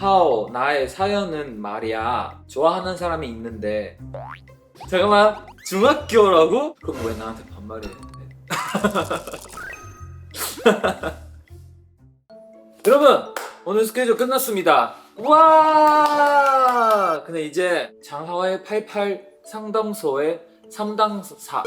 하오 나의 사연은 말이야 좋아하는 사람이 있는데 잠깐만 중학교라고? 그럼 왜 나한테 반말해? 여러분 오늘 스케줄 끝났습니다. 와 근데 이제 장하오의 88 상담소의 상담사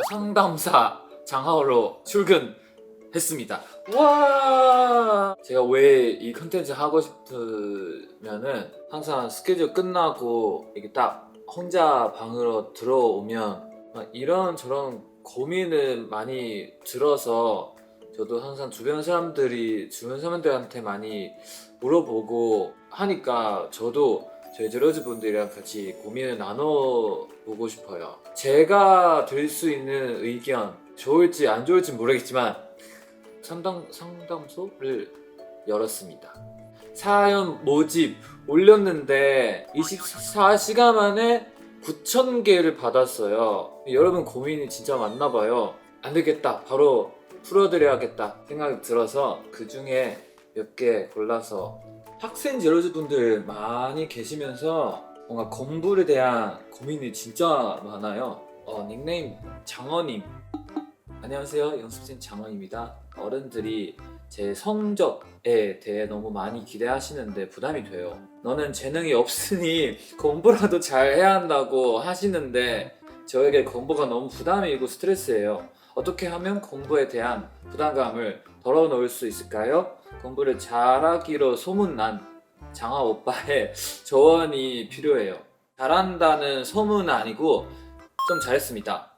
장하오로 출근했습니다. 와 제가 왜 이 컨텐츠 하고 싶으면은 항상 스케줄 끝나고 이게 딱 혼자 방으로 들어오면 막 이런저런 고민을 많이 들어서 저도 항상 주변 사람들한테 많이 물어보고 하니까 저도 저희 제로즈 분들이랑 같이 고민을 나눠보고 싶어요. 제가 드릴 수 있는 의견 좋을지 안 좋을지 모르겠지만 상담소를 열었습니다. 사연 모집 올렸는데 24시간 만에 9,000개를 받았어요. 여러분 고민이 진짜 많나봐요. 안 되겠다 바로 풀어드려야겠다 생각이 들어서 그 중에 몇 개 골라서 학생 제로즈 분들 많이 계시면서 뭔가 공부에 대한 고민이 진짜 많아요. 닉네임 장어님 안녕하세요 연습생 장어입니다. 어른들이 제 성적에 대해 너무 많이 기대하시는데 부담이 돼요. 너는 재능이 없으니 공부라도 잘 해야 한다고 하시는데 저에게 공부가 너무 부담이고 스트레스예요. 어떻게 하면 공부에 대한 부담감을 덜어놓을 수 있을까요? 공부를 잘하기로 소문난 장하 오빠의 조언이 필요해요. 잘한다는 소문은 아니고 좀 잘했습니다.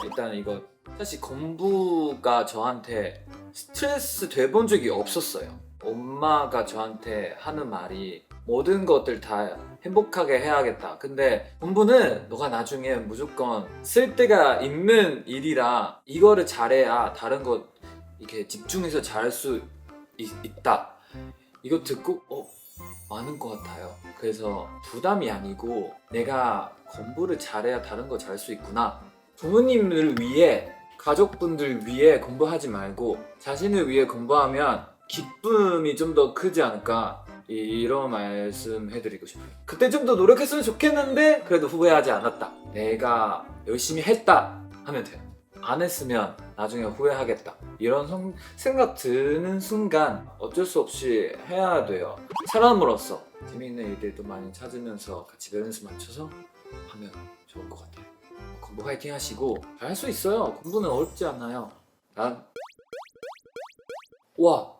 일단 이거 사실 공부가 저한테 스트레스 돼본 적이 없었어요. 엄마가 저한테 하는 말이 모든 것들 다 행복하게 해야겠다. 근데 공부는 너가 나중에 무조건 쓸 데가 있는 일이라 이거를 잘해야 다른 것 이렇게 집중해서 잘할 수 있다. 이거 듣고 많은 것 같아요. 그래서 부담이 아니고 내가 공부를 잘해야 다른 거 잘할 수 있구나. 부모님을 위해 가족분들 위해 공부하지 말고 자신을 위해 공부하면 기쁨이 좀 더 크지 않을까 이런 말씀 해드리고 싶어요. 그때 좀 더 노력했으면 좋겠는데 그래도 후회하지 않았다. 내가 열심히 했다 하면 돼요. 안 했으면 나중에 후회하겠다 이런 생각 드는 순간 어쩔 수 없이 해야 돼요. 사람으로서 재미있는 일들도 많이 찾으면서 같이 밸런스 맞춰서 하면 좋을 것 같아요. 공부 화이팅 하시고 잘 할 수 있어요. 공부는 어렵지 않아요. 와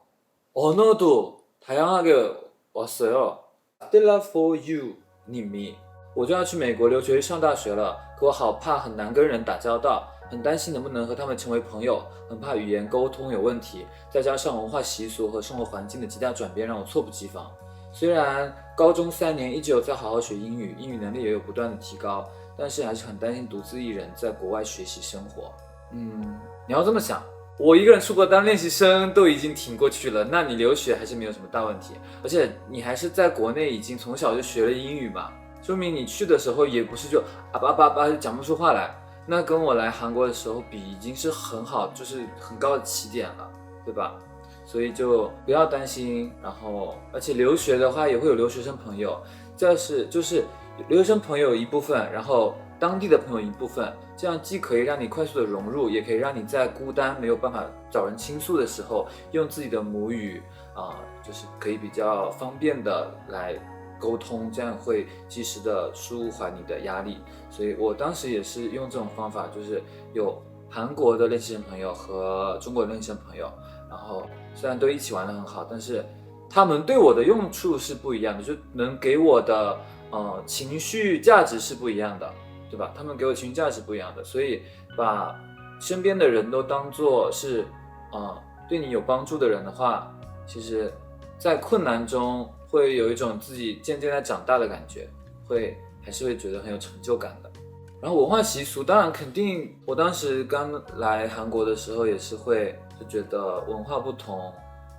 언어도 다양하게 왔어요. Stella for you 님이 我就要去美国留学上大学了，可我好怕很难跟人打交道，很担心能不能和他们成为朋友，很怕语言沟通有问题，再加上文化习俗和生活环境的极大转变让我猝不及防。虽然高中3年一直有在好好学英语，英语能力也有不断的提高，但是还是很担心独自一人在国外学习生活。你要这么想，我一个人出国当练习生都已经挺过去了，那你留学还是没有什么大问题，而且你还是在国内已经从小就学了英语嘛，说明你去的时候也不是就讲不出话来，那跟我来韩国的时候比已经是很好，就是很高的起点了，对吧？所以就不要担心，然后而且留学的话也会有留学生朋友，就是留学生朋友一部分，然后当地的朋友一部分，这样既可以让你快速的融入，也可以让你在孤单没有办法找人倾诉的时候，用自己的母语就是可以比较方便的来沟通，这样会及时的舒缓你的压力。所以我当时也是用这种方法，就是有韩国的练习生朋友和中国的练习生朋友，然后虽然都一起玩得很好，但是他们对我的用处是不一样的，就能给我的情绪价值是不一样的，对吧？他们给我情绪价值不一样的，所以把身边的人都当作是对你有帮助的人的话，其实在困难中会有一种自己渐渐在长大的感觉，还是会觉得很有成就感的。然后文化习俗当然肯定，我当时刚来韩国的时候也是会就觉得文化不同，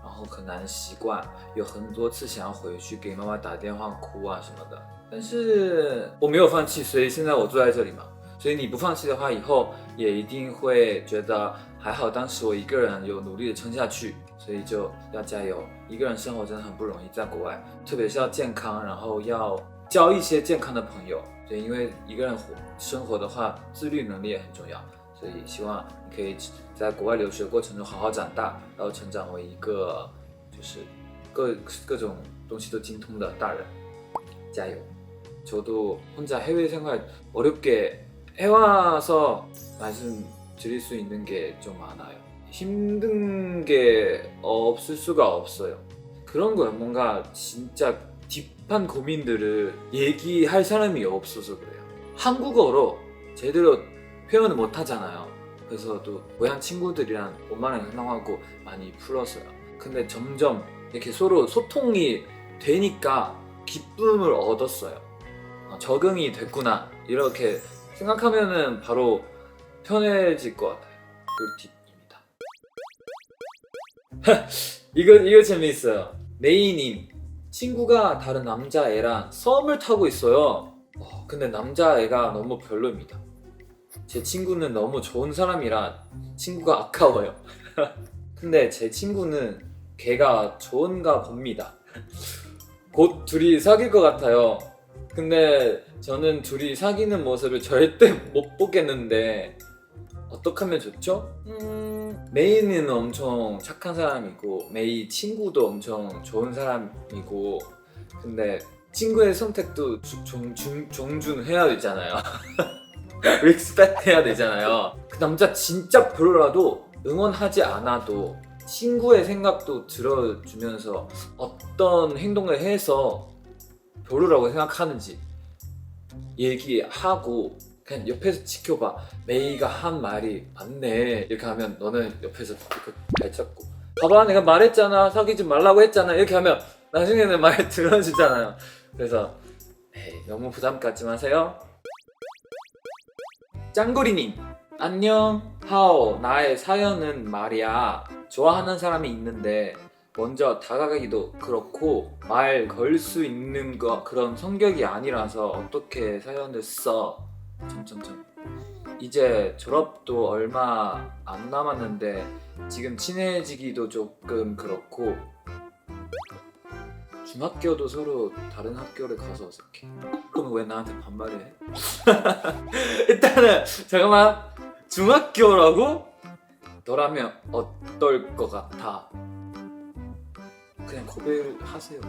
然后很难习惯，有很多次想要回去给妈妈打电话哭啊什么的，但是我没有放弃，所以现在我坐在这里嘛，所以你不放弃的话，以后也一定会觉得还好，当时我一个人有努力的撑下去，所以就要加油。一个人生活真的很不容易，在国外，特别是要健康，然后要交一些健康的朋友。对，因为一个人生活的话，自律能力也很重要。所以希望你可以在国外留学过程中好好长大，然后成长为一个就是各种东西都精通的大人。加油! 저도 혼자 해외 생활 어렵게 해와서 말씀드릴 수 있는 게 좀 많아요. 힘든 게 없을 수가 없어요. 그런 거예요. 뭔가 진짜 딥한 고민들을 얘기할 사람이 없어서 그래요. 한국어로 제대로 표현을 못 하잖아요. 그래서 또 고향 친구들이랑 원만하게 상담하고 많이 풀었어요. 근데 점점 이렇게 서로 소통이 되니까 기쁨을 얻었어요. 적응이 됐구나 이렇게 생각하면은 바로 편해질 것 같아요. 꿀팁입니다. 이거 재미있어요. 메이님, 친구가 다른 남자애랑 썸을 타고 있어요. 근데 남자애가 너무 별로입니다. 제 친구는 너무 좋은 사람이라 친구가 아까워요. 근데 제 친구는 걔가 좋은가 봅니다. 곧 둘이 사귈 것 같아요. 근데 저는 둘이 사귀는 모습을 절대 못 보겠는데 어떻게 하면 좋죠? 메이는 엄청 착한 사람이고 메이 친구도 엄청 좋은 사람이고 근데 친구의 선택도 존중해야 되잖아요. 리스펙트 해야 되잖아요. 그 남자 진짜 별로라도 응원하지 않아도 친구의 생각도 들어주면서 어떤 행동을 해서 별로라고 생각하는지 얘기하고 그냥 옆에서 지켜봐. 메이가 한 말이 맞네 이렇게 하면 너는 옆에서 이렇게 발잡고 봐봐 내가 말했잖아 사귀지 말라고 했잖아 이렇게 하면 나중에는 말 들어주잖아요. 그래서 에이, 너무 부담 갖지 마세요. 짱구리님 안녕. 하오 나의 사연은 말이야 좋아하는 사람이 있는데 먼저 다가가기도 그렇고 말 걸 수 있는 그런 성격이 아니라서 어떻게 사연을 써? 이제 졸업도 얼마 안 남았는데 지금 친해지기도 조금 그렇고 중학교도 서로 다른 학교를 가서 어색해. 그럼 왜 나한테 반말을 해? 일단은 잠깐만 중학교라고? 너라면 어떨 것 같아? 그냥 고백을 하세요.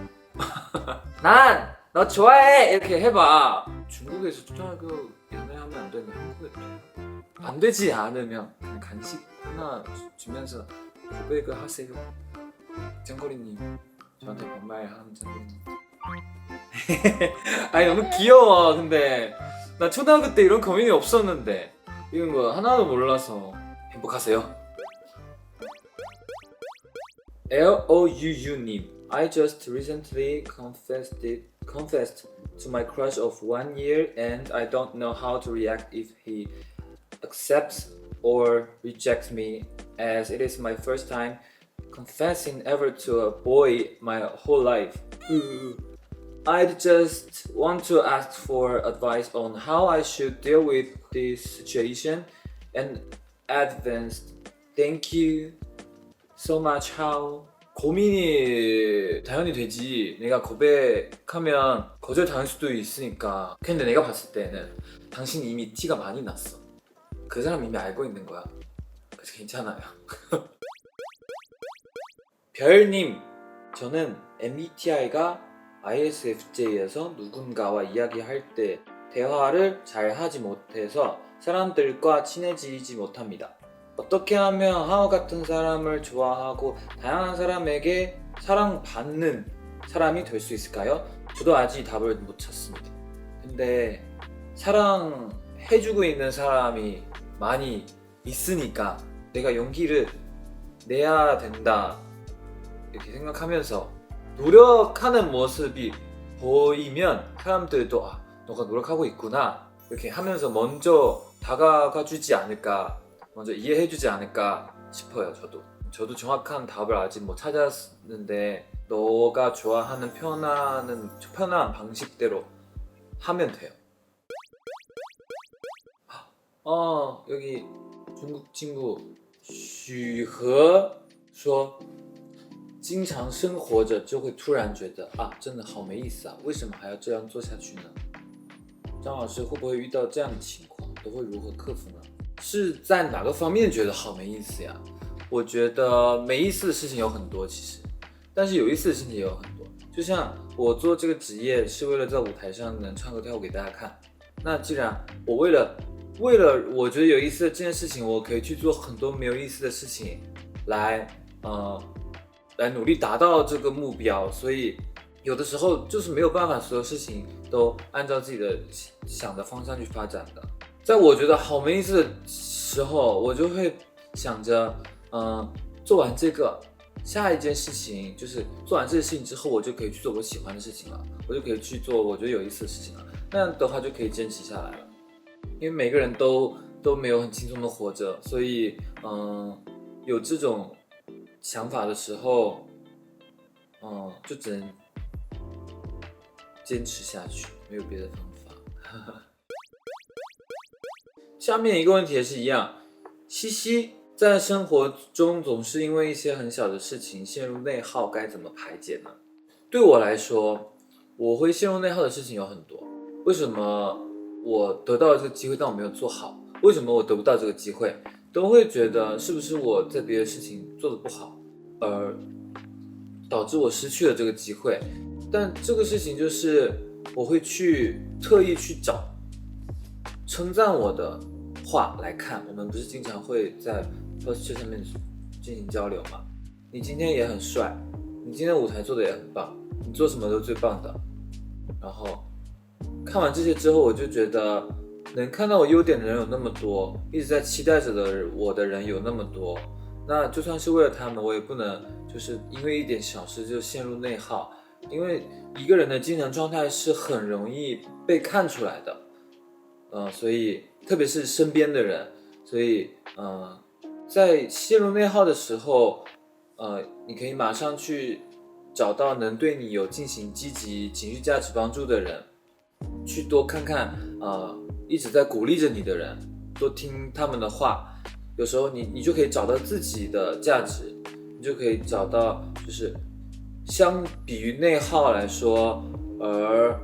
난 너 좋아해 이렇게 해봐. 중국에서 초등학교 연애하면 안 되는데 한국에 안 되지 않으면 그냥 간식 하나 주면서 고백을 하세요. 짱거리님 저한테 반말하는 짱거리님. 아니 너무 귀여워. 근데 나 초등학교 때 이런 고민이 없었는데 이런 거 하나도 몰라서 행복하세요. LOUU님 I just recently confessed to my crush of 1 year and I don't know how to react if he accepts or rejects me as it is my first time confessing ever to a boy my whole life. I'd just want to ask for advice on how I should deal with this situation and advance. Thank you so much. How? 고민이 당연히 되지. 내가 고백하면 거절당할 수도 있으니까. 근데 내가 봤을 때는 당신이 이미 티가 많이 났어. 그 사람 이미 알고 있는 거야. 그래서 괜찮아요. 별님, 저는 MBTI가 ISFJ에서 누군가와 이야기할 때 대화를 잘 하지 못해서 사람들과 친해지지 못합니다. 어떻게 하면 하오 같은 사람을 좋아하고 다양한 사람에게 사랑받는 사람이 될 수 있을까요? 저도 아직 답을 못 찾습니다. 근데 사랑해주고 있는 사람이 많이 있으니까 내가 용기를 내야 된다 이렇게 생각하면서 노력하는 모습이 보이면 사람들도 아, 너가 노력하고 있구나 이렇게 하면서 먼저 다가가 주지 않을까, 먼저 이해해 주지 않을까 싶어요. 저도 정확한 답을 아직 못 찾았는데 너가 좋아하는 편한 방식대로 하면 돼요. 여기 중국 친구许和说经常生活着就会突然觉得啊，真的好没意思啊，为什么还要这样做下去呢？张老师会不会遇到这样的情况，都会如何克服呢？是在哪个方面觉得好没意思呀？我觉得没意思的事情有很多，其实，但是有意思的事情也有很多。就像我做这个职业是为了在舞台上能唱歌跳舞给大家看，那既然我为了我觉得有意思的这件事情，我可以去做很多没有意思的事情，来努力达到这个目标。所以有的时候就是没有办法所有事情都按照自己的想的方向去发展的。在我觉得好没意思的时候，我就会想着做完这个下一件事情，就是做完这个事情之后，我就可以去做我喜欢的事情了，我就可以去做我觉得有意思的事情了，那样的话就可以坚持下来了。因为每个人都没有很轻松的活着，所以有这种想法的时候，就只能坚持下去，没有别的方法。下面一个问题也是一样，西西在生活中总是因为一些很小的事情陷入内耗，该怎么排解呢？对我来说，我会陷入内耗的事情有很多。为什么我得到了这个机会，但我没有做好？为什么我得不到这个机会？都会觉得是不是我在别的事情做得不好，而导致我失去了这个机会。但这个事情就是我会去特意去找称赞我的话来看。我们不是经常会在 post 上面进行交流吗？你今天也很帅，你今天舞台做的也很棒，你做什么都最棒的。然后看完这些之后，我就觉得能看到我优点的人有那么多，一直在期待着我的人有那么多，那就算是为了他们，我也不能就是因为一点小事就陷入内耗。因为一个人的精神状态是很容易被看出来的，所以特别是身边的人，所以在陷入内耗的时候，你可以马上去找到能对你有进行积极情绪价值帮助的人，去多看看一直在鼓励着你的人，多听他们的话。有时候你就可以找到自己的价值，你就可以找到就是相比于内耗来说，而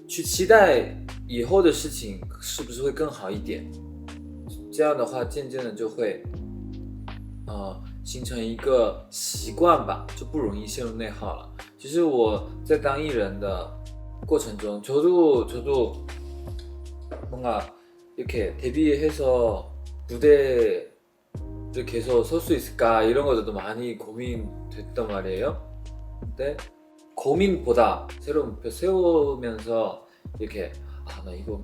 去期待以后的事情是不是会更好一点。这样的话渐渐的就会形成一个习惯吧，就不容易陷入内耗了。其实我在当艺人的过程中, 저도 뭔가 이렇게 데뷔해서 무대를 계속 설 수 있을까 이런 것들도 많이 고민됐단 말이에요. 근데 고민보다 새로운 목표 세우면서 이렇게 나 이거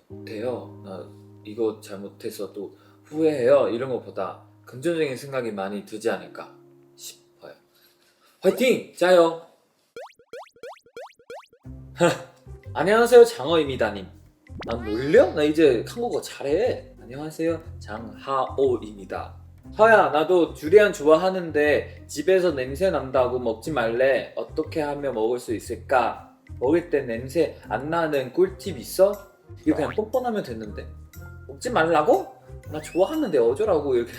못해요, 나 이거 잘못해서 또 후회해요, 이런 것보다 긍정적인 생각이 많이 들지 않을까 싶어요. 화이팅! 짜요! 안녕하세요, 장어입니다님. 난 놀려? 나 이제 한국어 잘해. 안녕하세요, 장하오입니다. 하야, 나도 두리안 좋아하는데 집에서 냄새 난다고 먹지 말래. 어떻게 하면 먹을 수 있을까? 먹을 때 냄새 안 나는 꿀팁 있어? 이거 그냥 뻔뻔하면 됐는데. 먹지 말라고? 나 좋아하는데 어쩌라고 이렇게.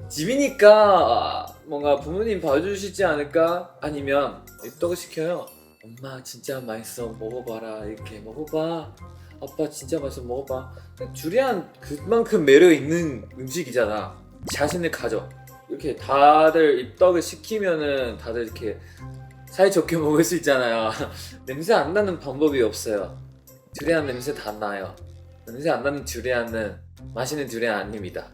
집이니까 뭔가 부모님 봐주시지 않을까? 아니면 떡을 시켜요. 엄마 진짜 맛있어, 먹어봐라. 이렇게 먹어봐. 아빠 진짜 맛있어, 먹어봐. 두리안 그만큼 매력있는 음식이잖아. 자신을 가져. 이렇게 다들 입덕을 시키면은 다들 이렇게 사이좋게 먹을 수 있잖아요. 냄새 안 나는 방법이 없어요. 두리안 냄새 다 나요. 냄새 안 나는 두리안은 맛있는 두리안 아닙니다.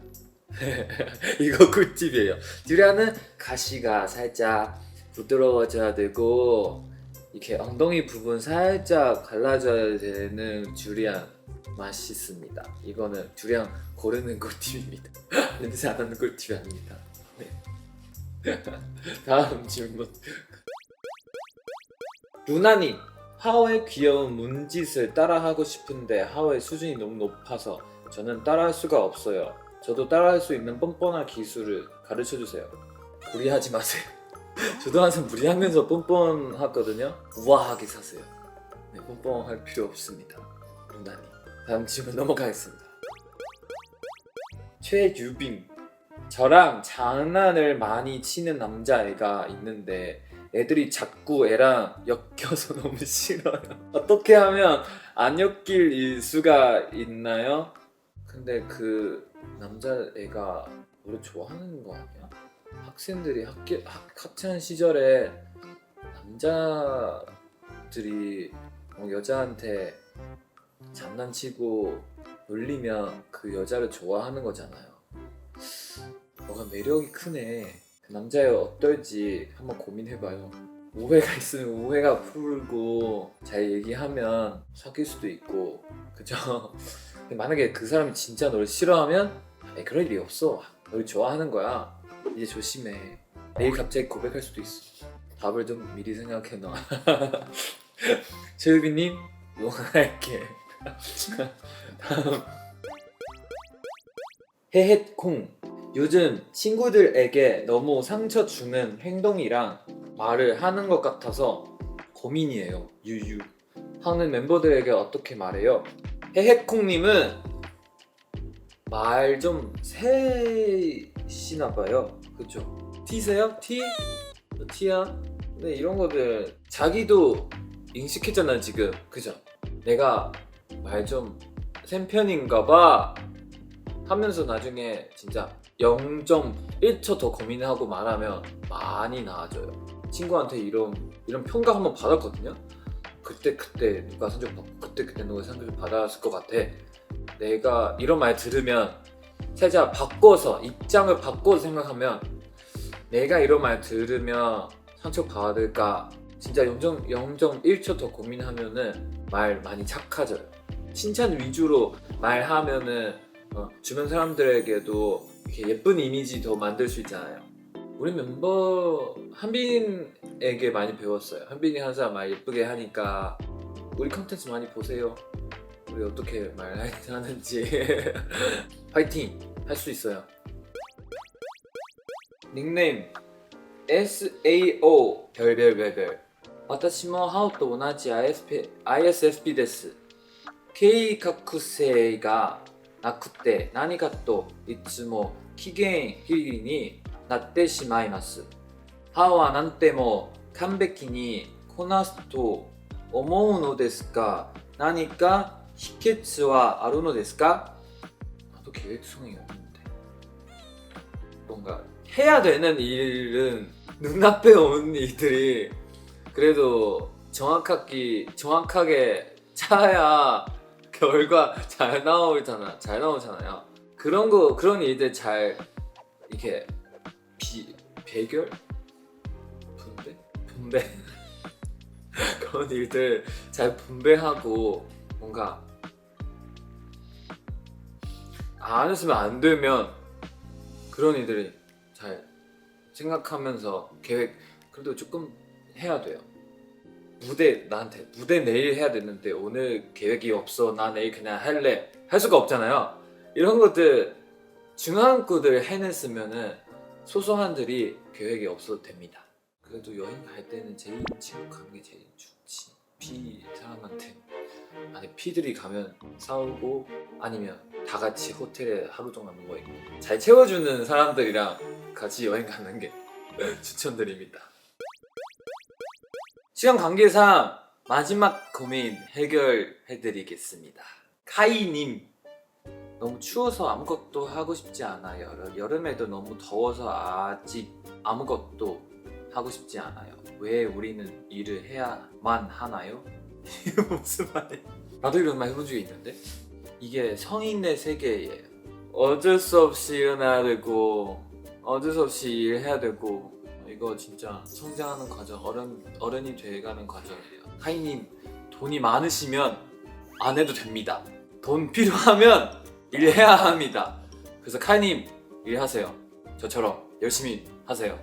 이거 꿀팁이에요. 두리안은 가시가 살짝 부드러워져야 되고 이렇게 엉덩이 부분 살짝 갈라져야 되는 두리안 맛있습니다. 이거는 두리안 고르는 꿀팁입니다. 냄새 안 나는 꿀팁이 아닙니다. 네. 다음 질문. 루나님, 하오의 귀여운 문짓을 따라하고 싶은데 하오의 수준이 너무 높아서 저는 따라할 수가 없어요. 저도 따라할 수 있는 뻔뻔한 기술을 가르쳐주세요. 무리하지 마세요. 저도 항상 무리하면서 뻔뻔하거든요. 우아하게 사세요. 네, 뻔뻔할 필요 없습니다. 농담이. 다음 질문 넘어가겠습니다. 최유빈, 저랑 장난을 많이 치는 남자애가 있는데 애들이 자꾸 애랑 엮여서 너무 싫어요. 어떻게 하면 안 엮일 수가 있나요? 근데 그 남자애가 우리 좋아하는 거 아니야? 학생들이 학창 시절에 남자들이 여자한테 장난치고 놀리면 그 여자를 좋아하는 거잖아요. 너가 매력이 크네. 그 남자애 어떨지 한번 고민해봐요. 오해가 있으면 오해가 풀고 잘 얘기하면 사귈 수도 있고, 그죠? 근데 만약에 그 사람이 진짜 널 싫어하면 그럴 일이 없어. 널 좋아하는 거야. 이제 조심해. 내일 갑자기 고백할 수도 있어. 답을 좀 미리 생각해 놔. 최유빈님 응원할게. 다음 헤헷콩, 요즘 친구들에게 너무 상처 주는 행동이랑 말을 하는 것 같아서 고민이에요. 유유. 하는 멤버들에게 어떻게 말해요? 헤헷콩님은 말 좀 세시나 봐요. 그죠? T세요? T? 너 T야? 근데 이런 거들 자기도 인식했잖아 지금. 그죠? 내가 말 좀 센 편인가 봐 하면서 나중에 진짜 0.1초 더 고민하고 말하면 많이 나아져요. 친구한테 이런 평가 한번 받았거든요. 그때 누가 성적 받고 그때 누가 성적 받았을 것 같아. 내가 이런 말 들으면 살짝 바꿔서 입장을 바꿔서 생각하면 내가 이런 말 들으면 상처 받을까, 진짜 0.1초 더 고민하면은 말 많이 착해져요. 칭찬 위주로 말하면은 주변 사람들에게도 이렇게 예쁜 이미지 더 만들 수 있잖아요. 우리 멤버 한빈에게 많이 배웠어요. 한빈이 항상 말 예쁘게 하니까 우리 컨텐츠 많이 보세요. 우리 어떻게 말하는지. 파이팅! 할 수 있어요. 닉네임 SAO 별별별별. 私もハオと同じ ISFP です。計画性がなくて何かといつも期限切りになってしまいます。ハオは何でも完璧にこなすと思うのですが、何か秘訣はあるのですか? 나도 계획성이 없는데 뭔가 해야 되는 일은 눈앞에 오는 일들이 그래도 정확하게 짜야 결과 잘 나오잖아요. 그런 일들 잘 이렇게 배결? 분배 그런 일들 잘 분배하고 뭔가 안 했으면 안 되면 그런 일들이 잘 생각하면서 계획 그래도 조금 해야 돼요. 나한테 무대 내일 해야 되는데 오늘 계획이 없어, 나 내일 그냥 할래, 할 수가 없잖아요. 이런 것들 중요한 것들 해냈으면은 소소한들이 계획이 없어도 됩니다. 그래도 여행 갈 때는 제일 친구 가는 게 제일 좋지. P 사람한테 아니 P들이 가면 싸우고 아니면 다 같이 호텔에 하루 종일 누워있고 잘 채워주는 사람들이랑 같이 여행 가는 게 추천드립니다. 시간 관계상 마지막 고민 해결해드리겠습니다. 카이님, 너무 추워서 아무것도 하고 싶지 않아요. 여름에도 너무 더워서 아직 아무것도 하고 싶지 않아요. 왜 우리는 일을 해야만 하나요? 이거 무슨 말이야? 나도 이런 말 해본 적이 있는데 이게 성인의 세계예요. 어쩔 수 없이 일어나야 되고 어쩔 수 없이 일해야 되고 이거 진짜 성장하는 과정, 어른이 돼가는 과정이에요. 하이님, 돈이 많으시면 안 해도 됩니다. 돈 필요하면 일해야 합니다. 그래서 카이님 일하세요. 저처럼 열심히 하세요.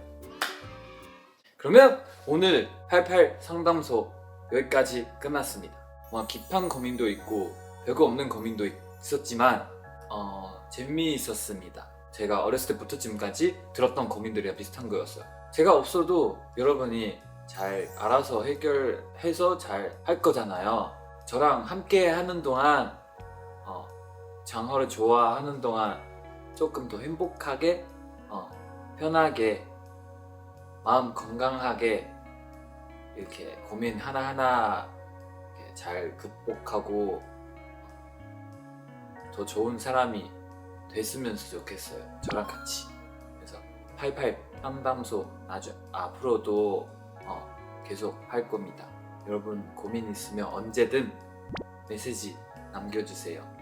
그러면 오늘 88 상담소 여기까지 끝났습니다. 뭔가 깊은 고민도 있고 별거 없는 고민도 있었지만 재미있었습니다. 제가 어렸을 때부터 지금까지 들었던 고민들이랑 비슷한 거였어요. 제가 없어도 여러분이 잘 알아서 해결해서 잘 할 거잖아요. 저랑 함께 하는 동안 장어를 좋아하는 동안 조금 더 행복하게 편하게 마음 건강하게 이렇게 고민 하나하나 이렇게 잘 극복하고 더 좋은 사람이 됐으면 좋겠어요. 저랑 같이. 그래서 88 상담소 앞으로도 계속 할 겁니다. 여러분 고민 있으면 언제든 메시지 남겨주세요.